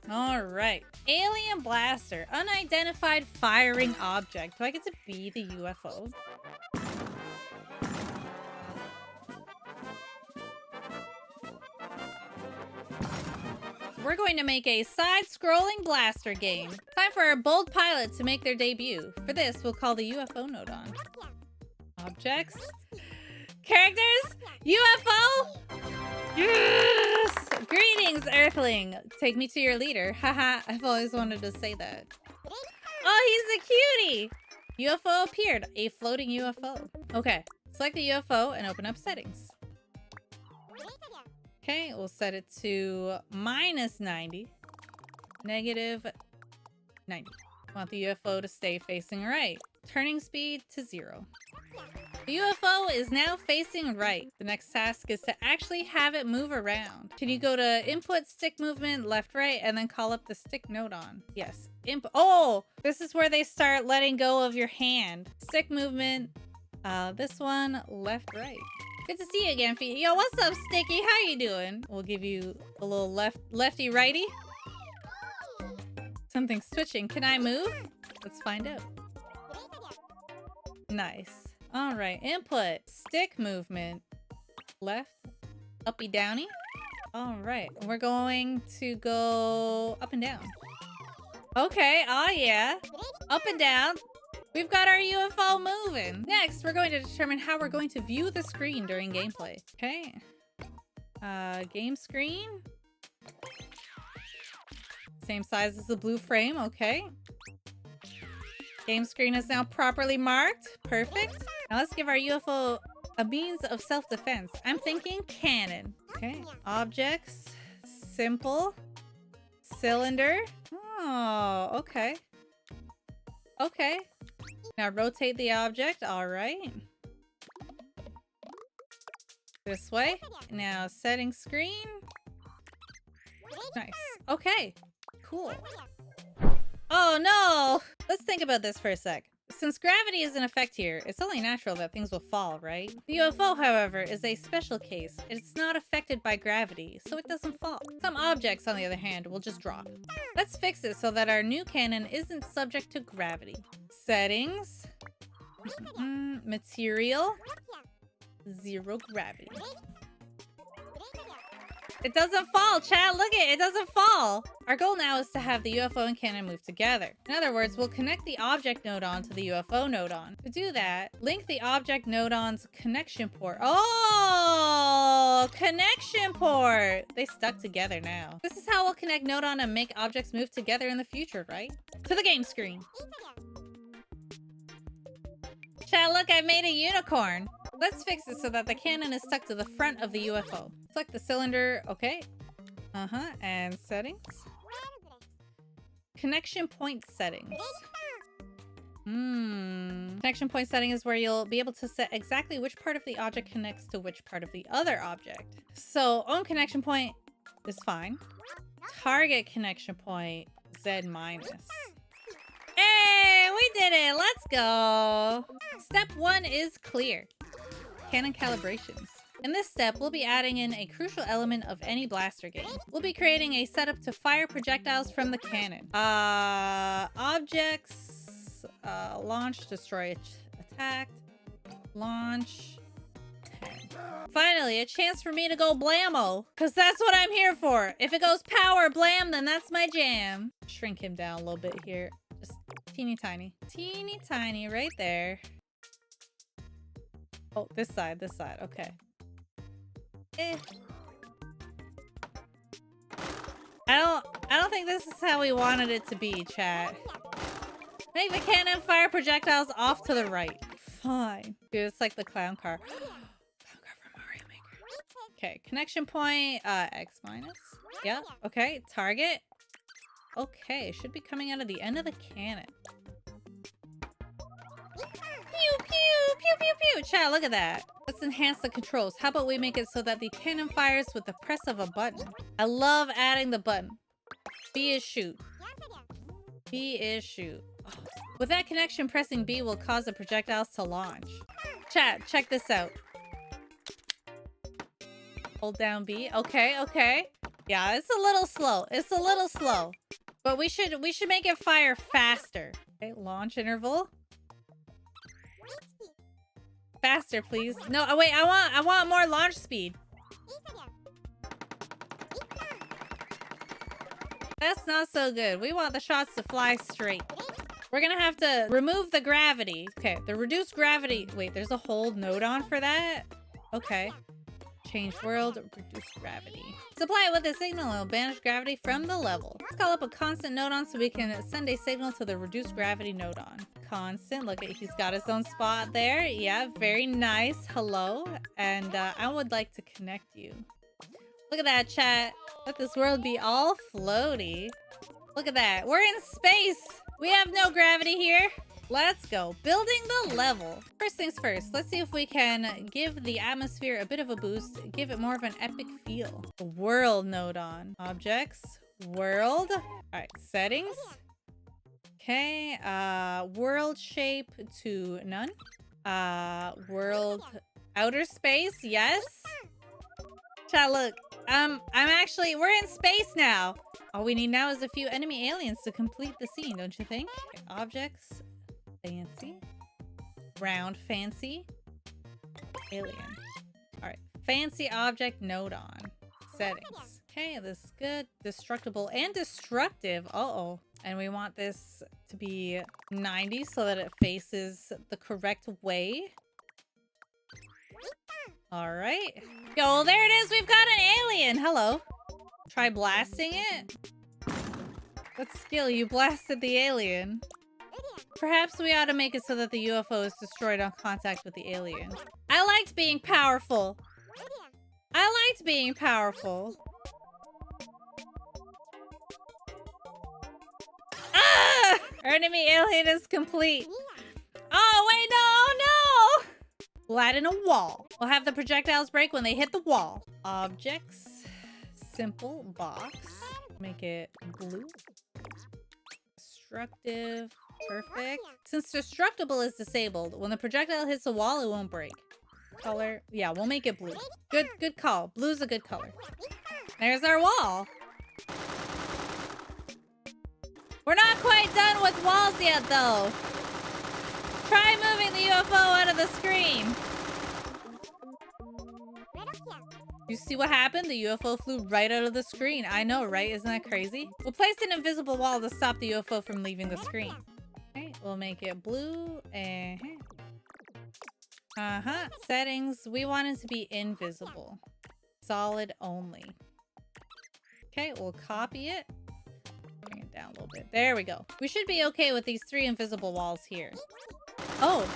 All right. Alien blaster. Unidentified firing object. Do I get to be the UFO? We're going to make a side-scrolling blaster game. Time for our bold pilots to make their debut. For this, we'll call the UFO node on. Objects. Characters. UFO. Yes! Greetings, Earthling. Take me to your leader. Haha, I've always wanted to say that. Oh, he's a cutie. UFO appeared. A floating UFO. Okay, select the UFO and open up settings. Okay, we'll set it to -90, -90. Want the UFO to stay facing right. Turning speed to 0. The UFO is now facing right. The next task is to actually have it move around. Can you go to input stick movement, left, right, and then call up the stick node on? Yes. Oh, this is where they start letting go of your hand. Stick movement. This one, left, right. Good to see you again, Feeney. Yo, what's up, Sticky? How you doing? We'll give you a little lefty righty. Something's twitching. Can I move? Let's find out. Nice. All right, input. Stick movement. Left. Uppy downy. All right, we're going to go up and down. Okay, oh yeah. Up and down. We've got our UFO moving. Next, we're going to determine how we're going to view the screen during gameplay. Okay. Game screen. Same size as the blue frame, okay. Game screen is now properly marked. Perfect. Now let's give our UFO a means of self-defense. I'm thinking Canon. Okay. Objects. Simple. Cylinder. Oh, okay. Okay. Now rotate the object. All right. This way. Now setting screen. Nice. Okay. Cool. Oh no! Let's think about this for a sec. Since gravity is in effect here, it's only natural that things will fall, right? The UFO, however, is a special case. It's not affected by gravity, so it doesn't fall. Some objects, on the other hand, will just drop. Let's fix it so that our new cannon isn't subject to gravity. Settings. Material. 0 gravity. It doesn't fall, chat. Look at it. It doesn't fall. Our goal now is to have the UFO and cannon move together. In other words, we'll connect the object node on to the UFO node on. To do that, link the object node on's connection port. Oh, connection port. They stuck together now. This is how we'll connect node on and make objects move together in the future, right? To the game screen. Chat, look, I made a unicorn. Let's fix it so that the cannon is stuck to the front of the UFO. Select the cylinder. Okay. And settings. Connection point settings. Connection point setting is where you'll be able to set exactly which part of the object connects to which part of the other object. So, own connection point is fine. Target connection point, Z-. Hey, we did it. Let's go. Step 1 is clear. Canon calibrations. In this step, we'll be adding in a crucial element of any blaster game. We'll be creating a setup to fire projectiles from the cannon. Objects, launch, destroy, attack, launch, 10. Finally, a chance for me to go blammo, because that's what I'm here for. If it goes power blam, then that's my jam. Shrink him down a little bit here. Just teeny tiny. Teeny tiny right there. Oh, this side, okay. I don't think this is how we wanted it to be, chat. Make the cannon fire projectiles off to the right. Fine. Dude, it's like the clown car. Clown car from Mario Maker. Okay, connection point, X-. Yeah, okay, target. Okay, should be coming out of the end of the cannon. Pew, pew, pew, pew, pew. Chat, look at that. Let's enhance the controls. How about we make it so that the cannon fires with the press of a button? I love adding the button. B is shoot. B is shoot. Oh. With that connection, pressing B will cause the projectiles to launch. Chat, check this out. Hold down B. Okay, okay. Yeah, it's a little slow. It's a little slow. But we should make it fire faster. Okay, launch interval. Faster, please. No, oh, wait, I want more launch speed. That's not so good. We want the shots to fly straight. We're gonna have to remove the gravity. Okay, the reduced gravity. Wait, there's a whole node on for that? Okay. Change world, reduce gravity. Supply it with a signal and will banish gravity from the level. Let's call up a constant nodon so we can send a signal to the reduced gravity nodon. Constant, look at, he's got his own spot there. Yeah, very nice. Hello. And I would like to connect you. Look at that, chat. Let this world be all floaty. Look at that. We're in space. We have no gravity here. Let's go. Building the level. First things first, let's see if we can give the atmosphere a bit of a boost, give it more of an epic feel. World node on. Objects. World. All right, settings. Okay, world shape to none. World outer space, yes. Chat, look. We're in space now. All we need now is a few enemy aliens to complete the scene, don't you think? Okay, objects. Fancy. Round fancy. Alien. Alright. Fancy object node on. Settings. Okay, this is good. Destructible and destructive. Uh-oh. And we want this to be 90 so that it faces the correct way. Alright. Yo, there it is. We've got an alien. Hello. Try blasting it. What skill? You blasted the alien. Perhaps we ought to make it so that the UFO is destroyed on contact with the alien. I liked being powerful. I liked being powerful. Ah! Our enemy alien is complete. Oh, wait, no, no! We'll add in a wall. We'll have the projectiles break when they hit the wall. Objects. Simple box. Make it blue. Destructive. Perfect. Since destructible is disabled, when the projectile hits the wall, it won't break. Color. Yeah, we'll make it blue. Good call. Blue's a good color. There's our wall. We're not quite done with walls yet, though. Try moving the UFO out of the screen. You see what happened? The UFO flew right out of the screen. I know, right? Isn't that crazy? We'll place an invisible wall to stop the UFO from leaving the screen. Okay, we'll make it blue. Settings. We want it to be invisible. Solid only. Okay, we'll copy it. Bring it down a little bit. There we go. We should be okay with these 3 invisible walls here. Oh.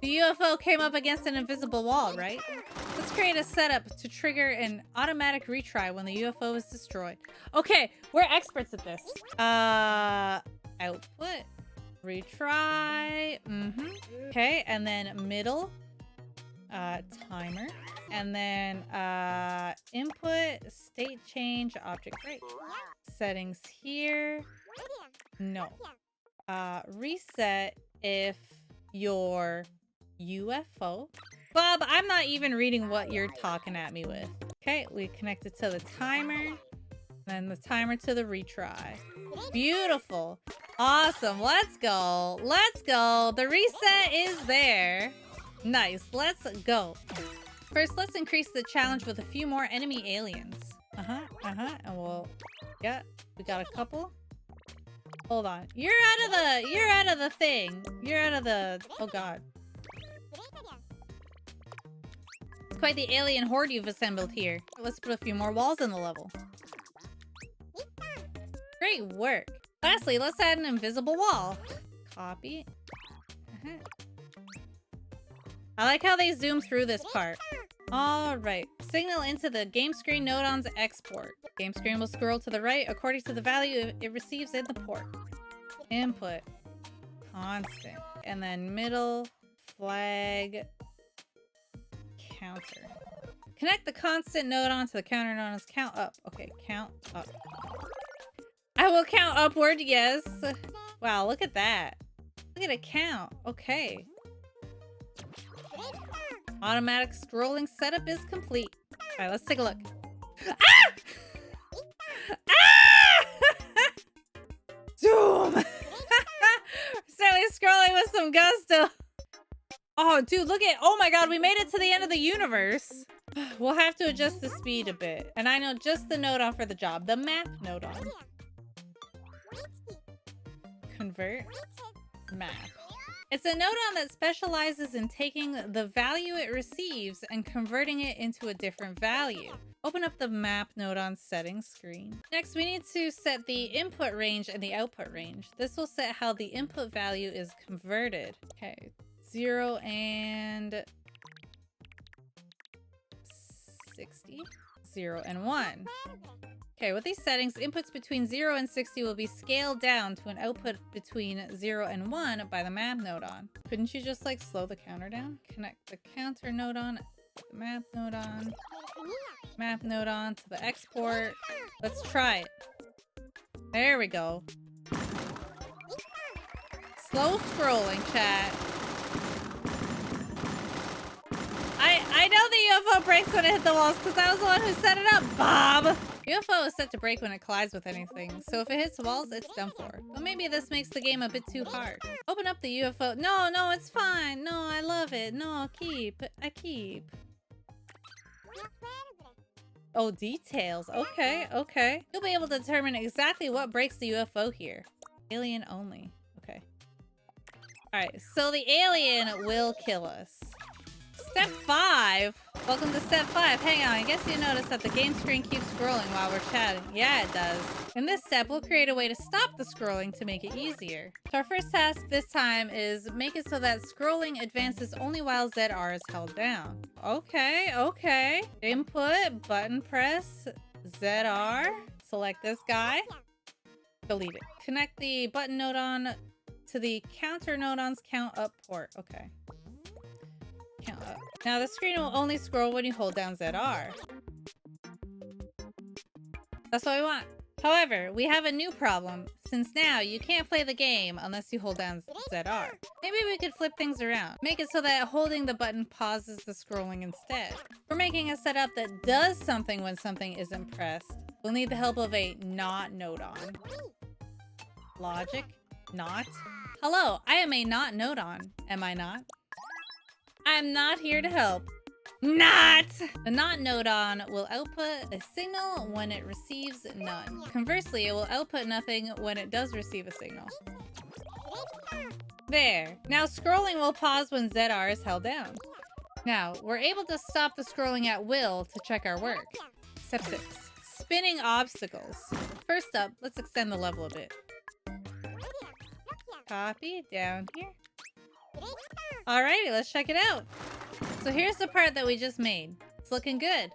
The UFO came up against an invisible wall, right? Let's create a setup to trigger an automatic retry when the UFO is destroyed. Okay, we're experts at this. Output. Retry. Okay, and then middle. Timer. And then input, state change, object break. Settings here. No. Reset if your UFO. Bob, I'm not even reading what you're talking at me with. Okay, we connect it to the timer. Then the timer to the retry. Beautiful. Awesome. Let's go. Let's go. The reset is there. Nice. Let's go. First, let's increase the challenge with a few more enemy aliens. And we'll... Yeah, we got a couple. Hold on. You're out of the thing. You're out of the... Oh, God. It's quite the alien horde you've assembled here. Let's put a few more walls in the level. Great work. Lastly, let's add an invisible wall. Copy. I like how they zoom through this part. All right. Signal into the game screen nodon's export. Game screen will scroll to the right according to the value it receives in the port. Input. Constant. And then middle. Flag. Counter. Connect the constant nodon to the counter known as count up. Okay, count up. I will count upward, yes. Wow, look at that. Look at it count. Okay. Automatic scrolling setup is complete. All right, let's take a look. Ah! still. Oh, dude, look at. Oh my god, we made it to the end of the universe. We'll have to adjust the speed a bit. And I know just the node on for the job. The map node on. Convert. Map. It's a node-on that specializes in taking the value it receives and converting it into a different value. Open up the map node-on settings screen. Next, we need to set the input range and the output range. This will set how the input value is converted. Okay, 0 and 60, 0 and 1. Okay, with these settings, inputs between 0 and 60 will be scaled down to an output between 0 and 1 by the map node on. Couldn't you just like slow the counter down? Connect the counter node on, the map node on, map node on to the export. Let's try it. There we go. Slow scrolling, chat. I know the UFO breaks when it hit the walls because I was the one who set it up, Bob! UFO is set to break when it collides with anything, so if it hits walls, it's done for. But maybe this makes the game a bit too hard. Open up the UFO. No, no, it's fine. No, I love it. No, keep. I keep. Oh, details. Okay, okay. You'll be able to determine exactly what breaks the UFO here. Alien only. Okay. Alright, so the alien will kill us. Step 5? Welcome to step 5. Hang on, I guess you noticed that the game screen keeps scrolling while we're chatting. Yeah, it does. In this step, we'll create a way to stop the scrolling to make it easier. So our first task this time is make it so that scrolling advances only while ZR is held down. Okay, okay. Input, button press, ZR. Select this guy. Delete it. Connect the button node on to the counter node on's count up port. Okay. Count up. Now the screen will only scroll when you hold down ZR. That's what we want. However, we have a new problem, since now you can't play the game unless you hold down ZR. Maybe we could flip things around. Make it so that holding the button pauses the scrolling instead. We're making a setup that does something when something isn't pressed. We'll need the help of a not node on. Logic? Not? Hello, I am a not node on. Am I not? I'm not here to help. Not! The not node on will output a signal when it receives none. Conversely, it will output nothing when it does receive a signal. There. Now scrolling will pause when ZR is held down. Now, we're able to stop the scrolling at will to check our work. Step 6. Spinning obstacles. First up, let's extend the level a bit. Copy down here. Alrighty, let's check it out. So here's the part that we just made. It's looking good.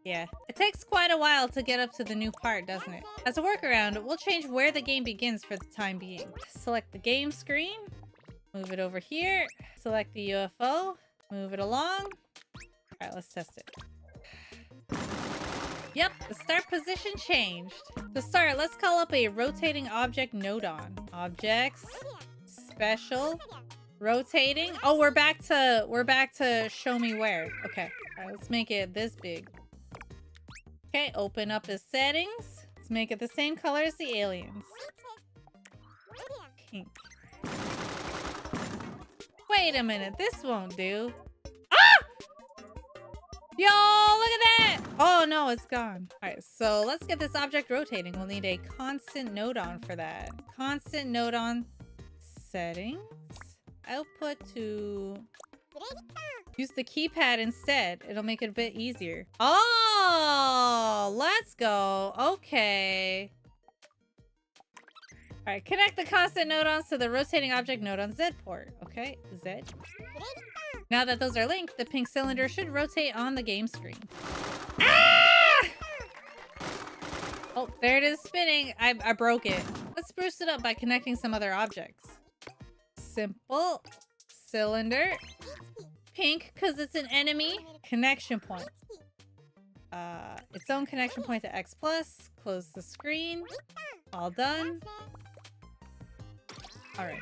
Yeah. It takes quite a while to get up to the new part, doesn't it? As a workaround, we'll change where the game begins for the time being. Select the game screen. Move it over here. Select the UFO. Move it along. Alright, let's test it. Yep, the start position changed. To start, let's call up a rotating object node on. Objects. Special. Rotating. Oh, we're back to show me where. Okay. All right, let's make it this big. Okay, open up the settings. Let's make it the same color as the aliens. Pink. Wait a minute, this won't do. Ah! Yo, look at that! Oh no, it's gone. All right, so let's get this object rotating. We'll need a constant node on for that. Constant node on settings. Output to use the keypad instead. It'll make it a bit easier. Oh, let's go. Okay. All right, connect the constant node-ons to the rotating object node-on Z port. Okay, Z. Now that those are linked, the pink cylinder should rotate on the game screen. Ah! Oh, there it is spinning. I broke it. Let's spruce it up by connecting some other objects. Simple. Cylinder. Pink, because it's an enemy. Connection point. Its own connection point to X+. Close the screen. All done. Alright.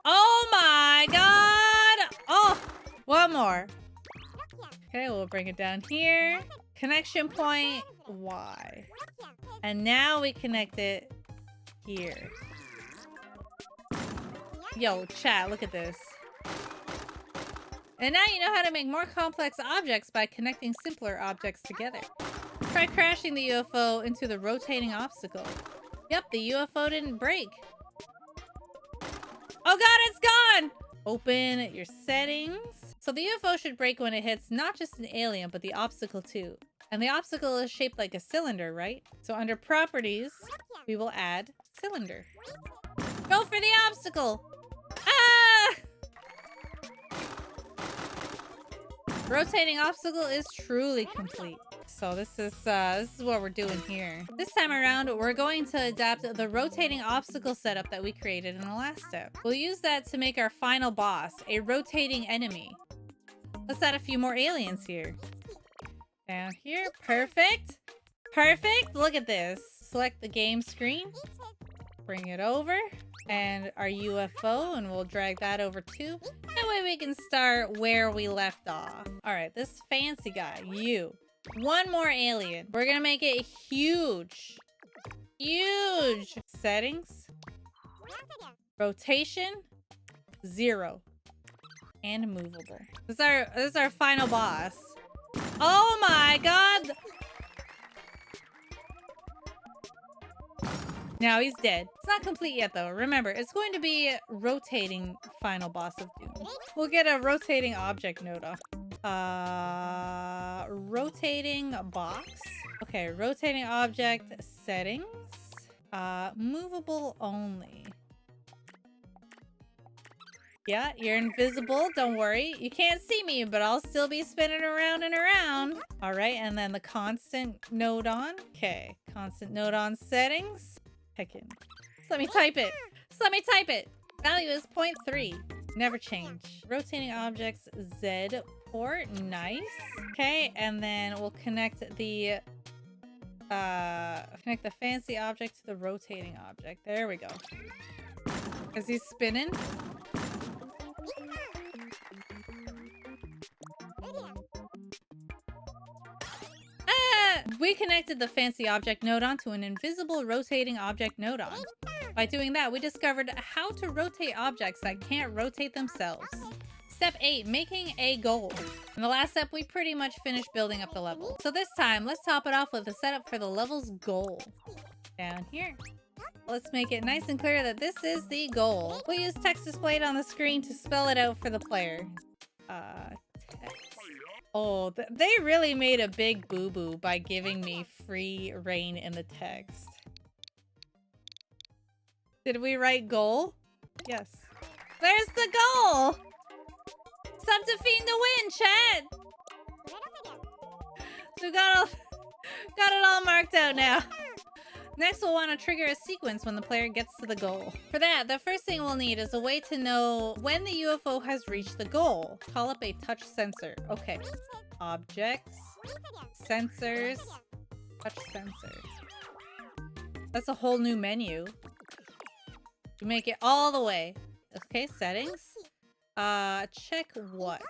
Oh my god! Oh! One more. Okay, we'll bring it down here. Connection point Y. And now we connect it here. Yo, chat, look at this. And now you know how to make more complex objects by connecting simpler objects together. Try crashing the UFO into the rotating obstacle. Yep, the UFO didn't break. Oh god, it's gone! Open your settings. So the UFO should break when it hits not just an alien, but the obstacle too. And the obstacle is shaped like a cylinder, right? So under properties, we will add cylinder. Go for the obstacle! Ah! Rotating obstacle is truly complete. So this is what we're doing here. This time around, we're going to adapt the rotating obstacle setup that we created in the last step. We'll use that to make our final boss, a rotating enemy. Let's add a few more aliens here. Down here, perfect. Perfect, look at this. Select the game screen, bring it over, and our UFO, and we'll drag that over too. That way we can start where we left off. All right, this fancy guy, you. One more alien. We're gonna make it huge. Huge. Settings. Rotation. 0. And movable. This is our final boss. Oh my god! Now he's dead. It's not complete yet though. Remember, it's going to be a rotating final boss of Doom. We'll get a rotating object node off. Rotating box. Okay, rotating object settings. Movable only. Yeah, you're invisible. Don't worry. You can't see me, but I'll still be spinning around and around. All right, and then the constant node on. Okay, constant node on settings. Heckin'. Just let me type it. Just let me type it. Value is 0.3. Never change. Rotating objects Z port. Nice. Okay, and then we'll connect the fancy object to the rotating object. There we go. Is he spinning? We connected the fancy object node on to an invisible rotating object node on. By doing that, we discovered how to rotate objects that can't rotate themselves. Step 8, making a goal. In the last step, we pretty much finished building up the level. So this time, let's top it off with a setup for the level's goal. Down here. Let's make it nice and clear that this is the goal. We'll use text displayed on the screen to spell it out for the player. Text. Oh, they really made a big boo-boo by giving me free reign in the text. Did we write goal? Yes. There's the goal! Sub to Fiend to win, chat! So we got it all marked out now. Next, we'll want to trigger a sequence when the player gets to the goal. For that, the first thing we'll need is a way to know when the UFO has reached the goal. Call up a touch sensor. Okay. Objects. Sensors. Touch sensors. That's a whole new menu. You make it all the way. Okay, settings. Check what?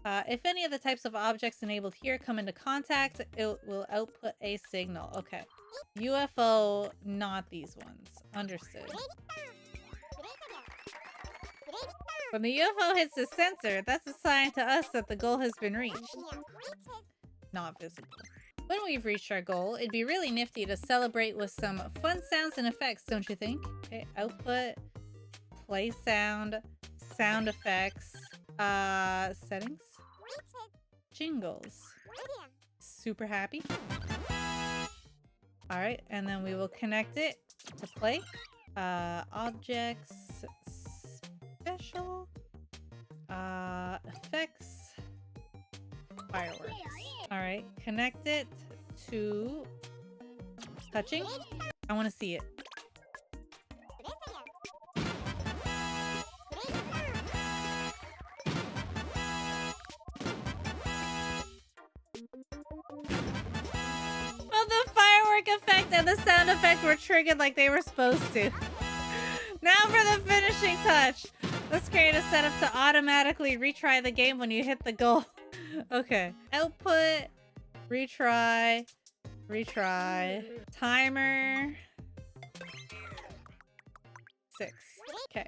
If any of the types of objects enabled here come into contact, it will output a signal. Okay. UFO, not these ones. Understood. When the UFO hits the sensor, that's a sign to us that the goal has been reached. Not visible. When we've reached our goal, it'd be really nifty to celebrate with some fun sounds and effects, don't you think? Okay, output, play sound, sound effects, settings, jingles. Super happy. All right, and then we will connect it to play. Objects, special, effects, fireworks. All right, connect it to touching. I want to see it. Effect and the sound effect were triggered like they were supposed to. Now for the finishing touch. Let's create a setup to automatically retry the game when you hit the goal. Okay. Output. Retry. Retry. Timer. 6. Okay.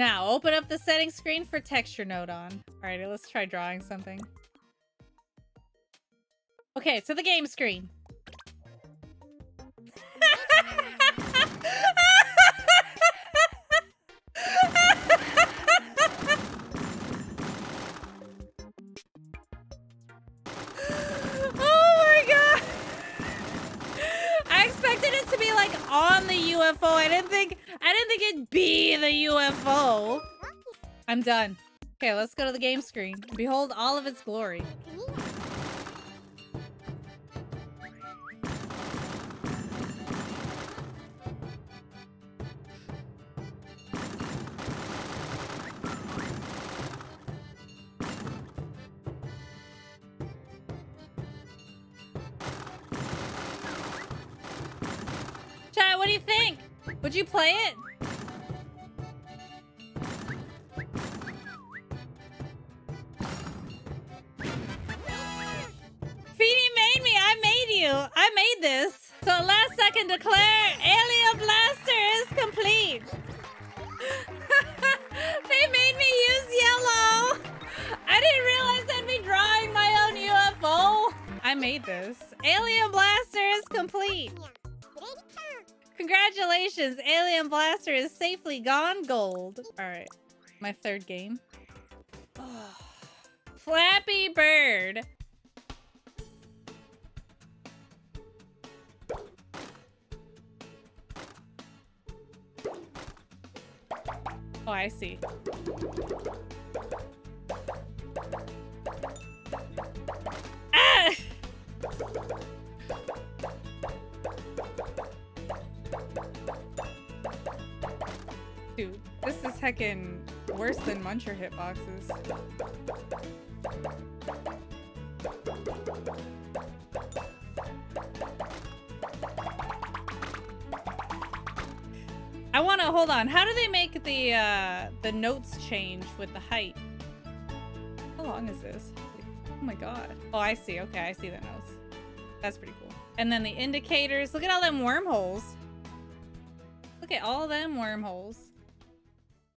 Now, open up the settings screen for texture node on. Alrighty, let's try drawing something. Okay, to the game screen. Oh my god! I expected it to be like on the UFO. I didn't think it'd be the UFO. I'm done. Okay, let's go to the game screen. Behold all of its glory. Chat, what do you think? Would you play it? Feeney made me. I made you. I made this. So last second declare Alien Blaster is complete. They made me use yellow. I didn't realize I'd be drawing my own UFO. I made this. Alien Blaster is complete. Congratulations, Alien Blaster is safely gone gold. Alright, my third game. Flappy Bird. Oh, I see. Ah! Dude, this is heckin' worse than Muncher hitboxes. I wanna, hold on. How do they make the notes change with the height? How long is this? Oh my god. Oh, I see. Okay, I see the notes. That's pretty cool. And then the indicators. Look at all them wormholes. Look at all them wormholes.